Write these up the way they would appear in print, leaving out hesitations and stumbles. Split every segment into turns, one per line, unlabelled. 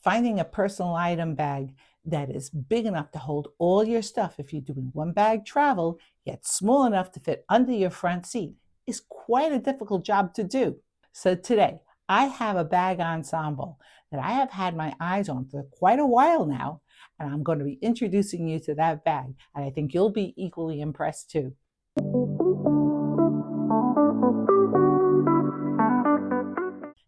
Finding a personal item bag that is big enough to hold all your stuff if you're doing one bag travel, yet small enough to fit under your front seat, is quite a difficult job to do. So today, I have a bag ensemble that I have had my eyes on for quite a while now, and I'm going to be introducing you to that bag, and I think you'll be equally impressed too.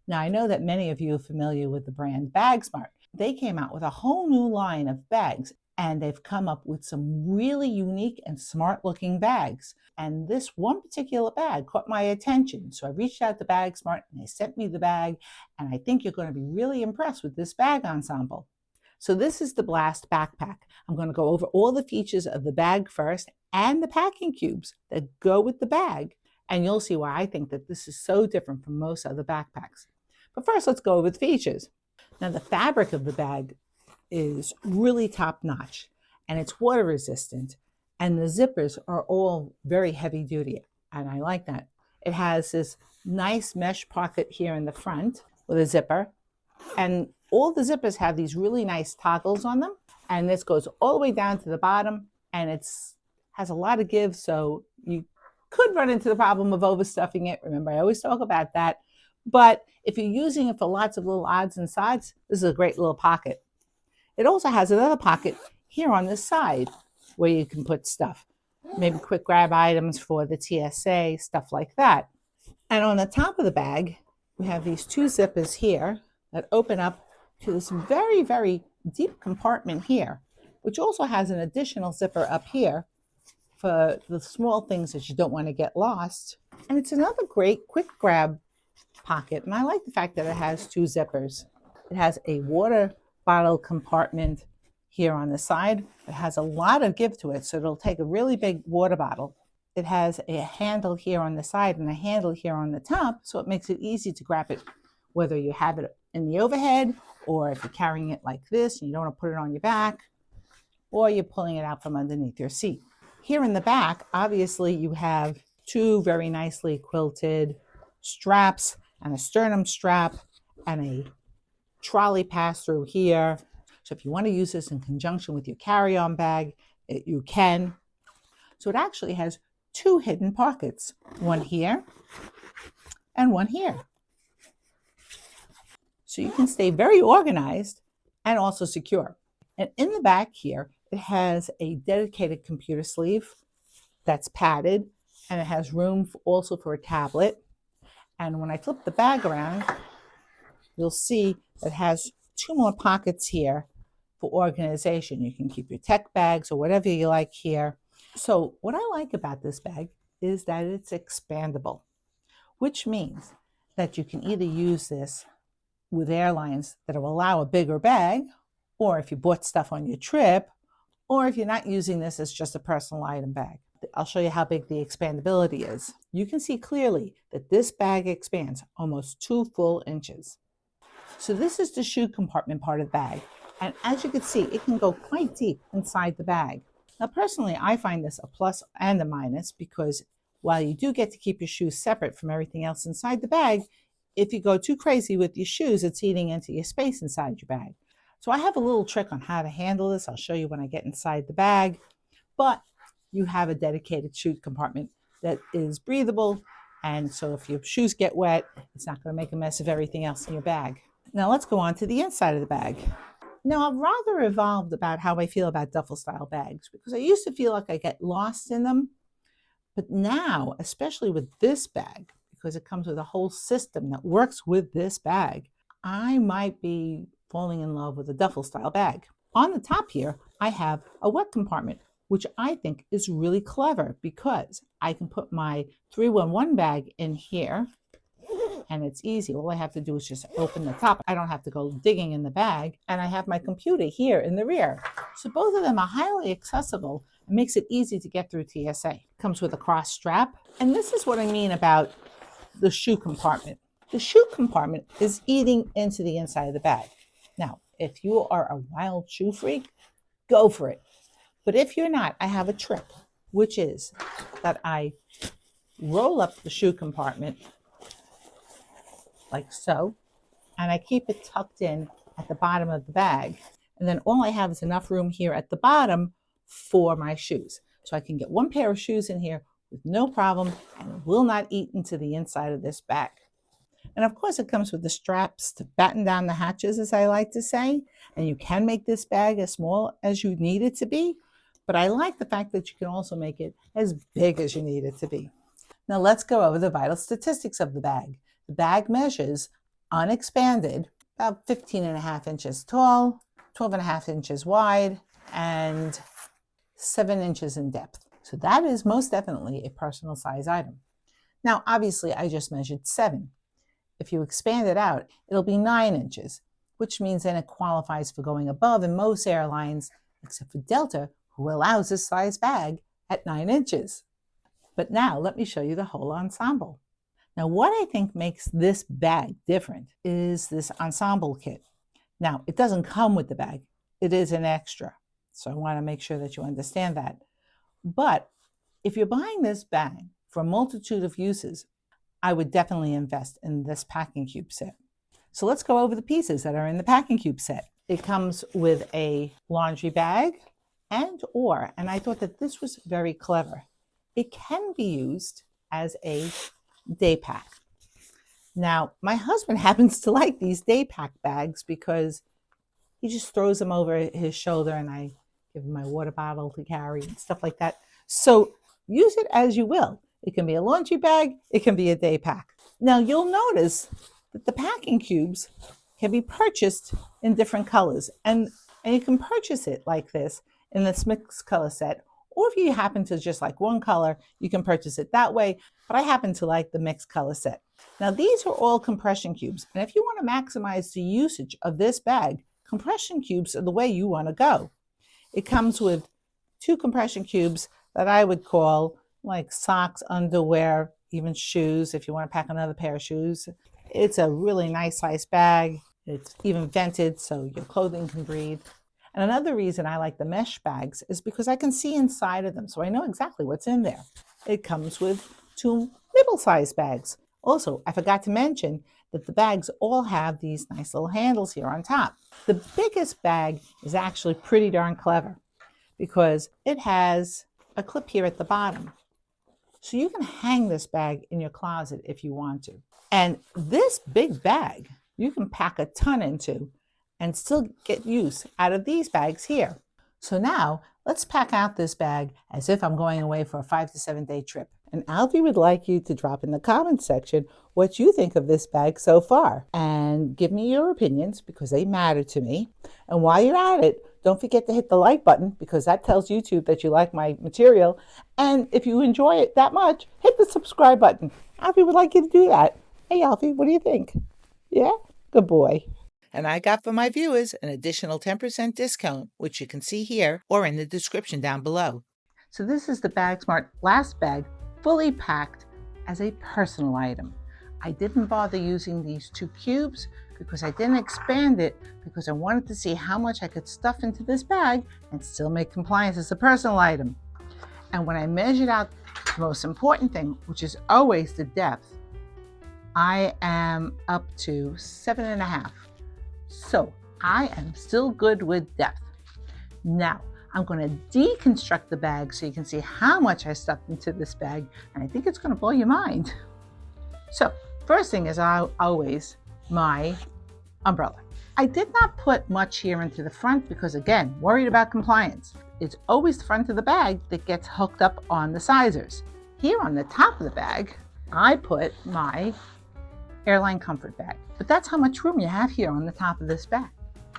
Now, I know that many of you are familiar with the brand Bagsmart. They came out with a whole new line of bags, and they've come up with some really unique and smart looking bags. And this one particular bag caught my attention. So I reached out to Bagsmart and they sent me the bag. And I think you're going to be really impressed with this bag ensemble. So this is the Blast Backpack. I'm going to go over all the features of the bag first and the packing cubes that go with the bag. And you'll see why I think that this is so different from most other backpacks. But first, let's go over the features. Now, the fabric of the bag is really top-notch, and it's water-resistant, and the zippers are all very heavy-duty, and I like that. It has this nice mesh pocket here in the front with a zipper, and all the zippers have these really nice toggles on them, and this goes all the way down to the bottom, and has a lot of give, so you could run into the problem of overstuffing it. Remember, I always talk about that. But if you're using it for lots of little odds and sods, this is a great little pocket. It also has another pocket here on this side where you can put stuff, maybe quick grab items for the TSA, stuff like that. And on the top of the bag, we have these two zippers here that open up to this very, very deep compartment here, which also has an additional zipper up here for the small things that you don't want to get lost. And it's another great quick grab pocket, and I like the fact that it has two zippers. It has a water bottle compartment here on the side. It has a lot of give to it, so it'll take a really big water bottle. It has a handle here on the side and a handle here on the top, so it makes it easy to grab it, whether you have it in the overhead or if you're carrying it like this and you don't want to put it on your back, or you're pulling it out from underneath your seat. Here in the back, obviously you have two very nicely quilted straps and a sternum strap and a trolley pass-through here. So if you want to use this in conjunction with your carry-on bag, you can. So it actually has two hidden pockets, one here and one here. So you can stay very organized and also secure. And in the back here, it has a dedicated computer sleeve that's padded, and it has room also for a tablet. And when I flip the bag around, you'll see it has two more pockets here for organization. You can keep your tech bags or whatever you like here. So what I like about this bag is that it's expandable, which means that you can either use this with airlines that will allow a bigger bag, or if you bought stuff on your trip, or if you're not using this as just a personal item bag. I'll show you how big the expandability is. You can see clearly that this bag expands almost 2 full inches. So this is the shoe compartment part of the bag. And as you can see, it can go quite deep inside the bag. Now, personally, I find this a plus and a minus because while you do get to keep your shoes separate from everything else inside the bag, if you go too crazy with your shoes, it's eating into your space inside your bag. So I have a little trick on how to handle this. I'll show you when I get inside the bag. But you have a dedicated shoe compartment that is breathable, and so if your shoes get wet, it's not going to make a mess of everything else in your bag. Now let's go on to the inside of the bag. Now I've rather evolved about how I feel about duffel style bags because I used to feel like I get lost in them, but now, especially with this bag, because it comes with a whole system that works with this bag, I might be falling in love with a duffel style bag. On the top here, I have a wet compartment, which I think is really clever because I can put my 311 bag in here and it's easy. All I have to do is just open the top. I don't have to go digging in the bag, and I have my computer here in the rear. So both of them are highly accessible. It makes it easy to get through TSA. It comes with a cross strap, and this is what I mean about the shoe compartment. The shoe compartment is eating into the inside of the bag. Now, if you are a wild shoe freak, go for it. But if you're not, I have a trick, which is that I roll up the shoe compartment like so, and I keep it tucked in at the bottom of the bag. And then all I have is enough room here at the bottom for my shoes. So I can get one pair of shoes in here with no problem, and it will not eat into the inside of this bag. And of course it comes with the straps to batten down the hatches, as I like to say. And you can make this bag as small as you need it to be, but I like the fact that you can also make it as big as you need it to be. Now let's go over the vital statistics of the bag. The bag measures, unexpanded, about 15.5 inches tall, 12.5 inches wide, and 7 inches in depth. So that is most definitely a personal size item. Now, obviously, I just measured 7. If you expand it out, it'll be 9 inches, which means then it qualifies for going above in most airlines, except for Delta, who allows this size bag at 9 inches. But now let me show you the whole ensemble. Now, what I think makes this bag different is this ensemble kit. Now, it doesn't come with the bag. It is an extra. So I want to make sure that you understand that. But if you're buying this bag for a multitude of uses, I would definitely invest in this packing cube set. So let's go over the pieces that are in the packing cube set. It comes with a laundry bag and I thought that this was very clever, it can be used as a day pack. Now, my husband happens to like these day pack bags because he just throws them over his shoulder and I give him my water bottle to carry and stuff like that. So use it as you will. It can be a laundry bag, it can be a day pack. Now you'll notice that the packing cubes can be purchased in different colors. And you can purchase it like this in this mixed color set. Or if you happen to just like one color, you can purchase it that way. But I happen to like the mixed color set. Now these are all compression cubes. And if you want to maximize the usage of this bag, compression cubes are the way you want to go. It comes with 2 compression cubes that I would call like socks, underwear, even shoes if you want to pack another pair of shoes. It's a really nice size bag. It's even vented so your clothing can breathe. And another reason I like the mesh bags is because I can see inside of them, so I know exactly what's in there. It comes with 2 middle-sized bags. Also, I forgot to mention that the bags all have these nice little handles here on top. The biggest bag is actually pretty darn clever because it has a clip here at the bottom. So you can hang this bag in your closet if you want to. And this big bag, you can pack a ton into and still get use out of these bags here. So now let's pack out this bag as if I'm going away for a 5 to 7 day trip. And Alfie would like you to drop in the comments section what you think of this bag so far. And give me your opinions because they matter to me. And while you're at it, don't forget to hit the like button because that tells YouTube that you like my material. And if you enjoy it that much, hit the subscribe button. Alfie would like you to do that. Hey Alfie, what do you think? Yeah? Good boy. And I got for my viewers an additional 10% discount, which you can see here or in the description down below. So this is the Bagsmart Blast Bag, fully packed as a personal item. I didn't bother using these 2 cubes because I didn't expand it because I wanted to see how much I could stuff into this bag and still make compliance as a personal item. And when I measured out the most important thing, which is always the depth, I am up to 7.5. So I am still good with depth. Now I'm going to deconstruct the bag so you can see how much I stuffed into this bag, and I think it's going to blow your mind. So first thing is always my umbrella. I did not put much here into the front because, again, worried about compliance. It's always the front of the bag that gets hooked up on the sizers. Here on the top of the bag, I put my airline comfort bag. But that's how much room you have here on the top of this bag.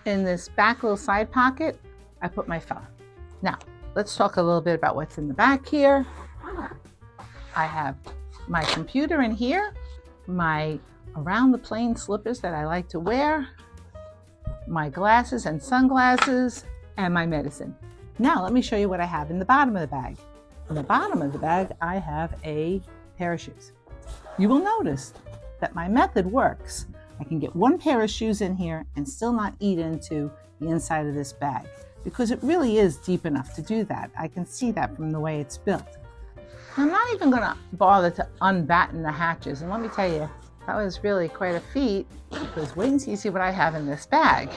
In this back little side pocket, I put my phone. Now, let's talk a little bit about what's in the back here. I have my computer in here, my around the plane slippers that I like to wear, my glasses and sunglasses, and my medicine. Now, let me show you what I have in the bottom of the bag. In the bottom of the bag, I have a pair of shoes. You will notice that my method works. I can get 1 pair of shoes in here and still not eat into the inside of this bag because it really is deep enough to do that. I can see that from the way it's built. I'm not even going to bother to unbatten the hatches, and let me tell you, That was really quite a feat, because wait until you see what I have in this bag.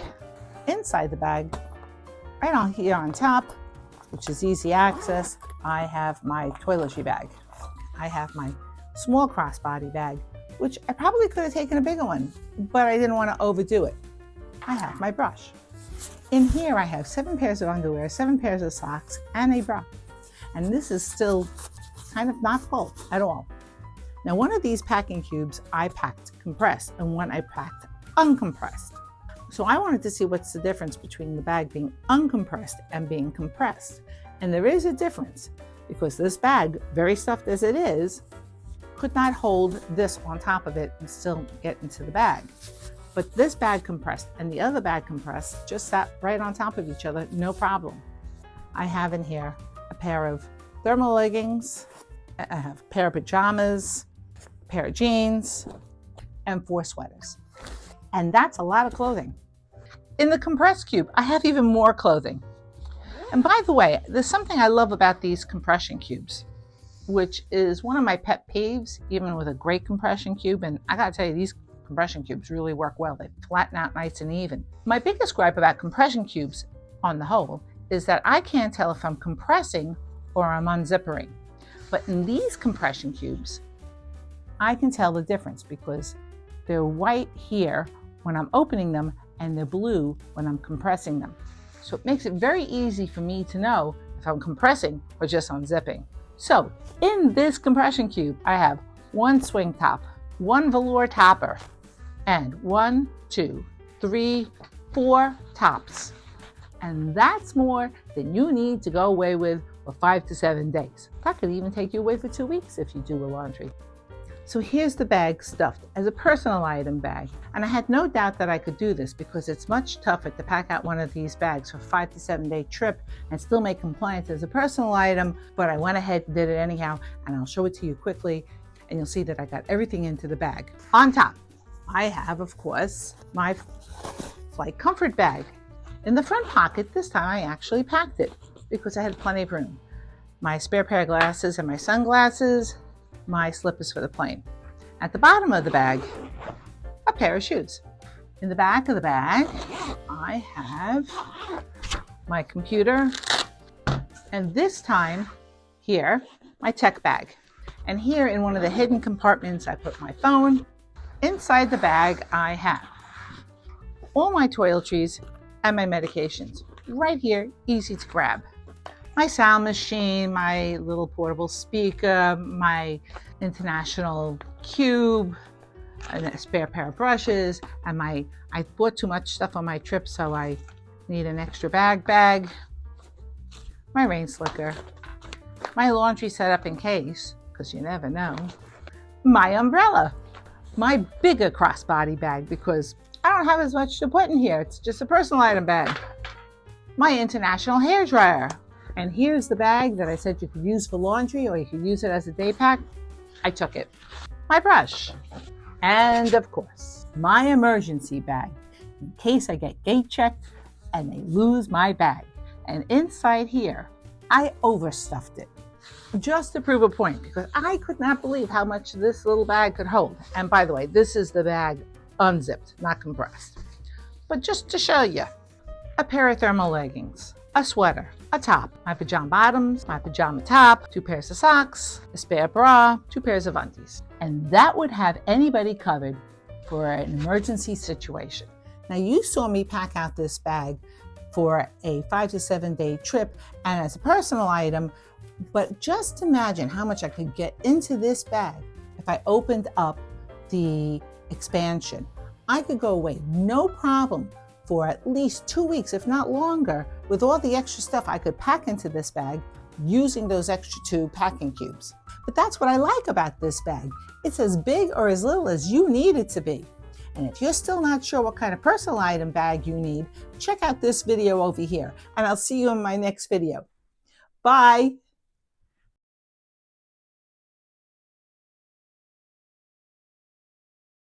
Inside the bag, right on here on top, which is easy access, I have my toiletry bag. I have my small crossbody bag, which I probably could have taken a bigger one, but I didn't want to overdo it. I have my brush. In here I have 7 pairs of underwear, 7 pairs of socks, and a bra. And this is still kind of not full at all. Now, one of these packing cubes I packed compressed and one I packed uncompressed. So I wanted to see what's the difference between the bag being uncompressed and being compressed. And there is a difference, because this bag, very stuffed as it is, could not hold this on top of it and still get into the bag. But this bag compressed and the other bag compressed just sat right on top of each other, no problem. I have in here a pair of thermal leggings, I have a pair of pajamas, a pair of jeans, and 4 sweaters. And that's a lot of clothing. In the compressed cube, I have even more clothing. And by the way, there's something I love about these compression cubes, which is one of my pet peeves, even with a great compression cube. And I gotta tell you, these compression cubes really work well. They flatten out nice and even. My biggest gripe about compression cubes, on the whole, is that I can't tell if I'm compressing or I'm unzippering. But in these compression cubes, I can tell the difference, because they're white here when I'm opening them and they're blue when I'm compressing them. So it makes it very easy for me to know if I'm compressing or just unzipping. So in this compression cube, I have 1 swing top, 1 velour topper, and 1, 2, 3, 4 tops. And that's more than you need to go away with for 5 to 7 days. That could even take you away for 2 weeks if you do a laundry. So here's the bag stuffed as a personal item bag. And I had no doubt that I could do this, because it's much tougher to pack out one of these bags for a 5 to 7 day trip and still make compliance as a personal item. But I went ahead and did it anyhow, and I'll show it to you quickly, and you'll see that I got everything into the bag. On top, I have, of course, my flight comfort bag. In the front pocket, this time I actually packed it because I had plenty of room. My spare pair of glasses and my sunglasses, my slippers for the plane. At the bottom of the bag, a pair of shoes. In the back of the bag, I have my computer, and this time here, my tech bag. And here in one of the hidden compartments, I put my phone. Inside the bag, I have all my toiletries and my medications. Right here, easy to grab. My sound machine, my little portable speaker, my international cube, and a spare pair of brushes, and I bought too much stuff on my trip, so I need an extra bag, my rain slicker, my laundry setup in case, because you never know, my umbrella, my bigger crossbody bag, because I don't have as much to put in here. It's just a personal item bag, my international hair dryer. And here's the bag that I said you could use for laundry, or you could use it as a day pack. I took it. My brush. And of course, my emergency bag, in case I get gate checked and they lose my bag. And inside here, I overstuffed it, just to prove a point, because I could not believe how much this little bag could hold. And by the way, this is the bag unzipped, not compressed. But just to show you, a pair of thermal leggings, a sweater, a top, my pajama bottoms, my pajama top, 2 pairs of socks, a spare bra, 2 pairs of undies. And that would have anybody covered for an emergency situation. Now, you saw me pack out this bag for a 5 to 7 day trip and as a personal item, but just imagine how much I could get into this bag if I opened up the expansion. I could go away, no problem, for at least 2 weeks, if not longer, with all the extra stuff I could pack into this bag using those extra 2 packing cubes. But that's what I like about this bag. It's as big or as little as you need it to be. And if you're still not sure what kind of personal item bag you need, check out this video over here, and I'll see you in my next video. Bye.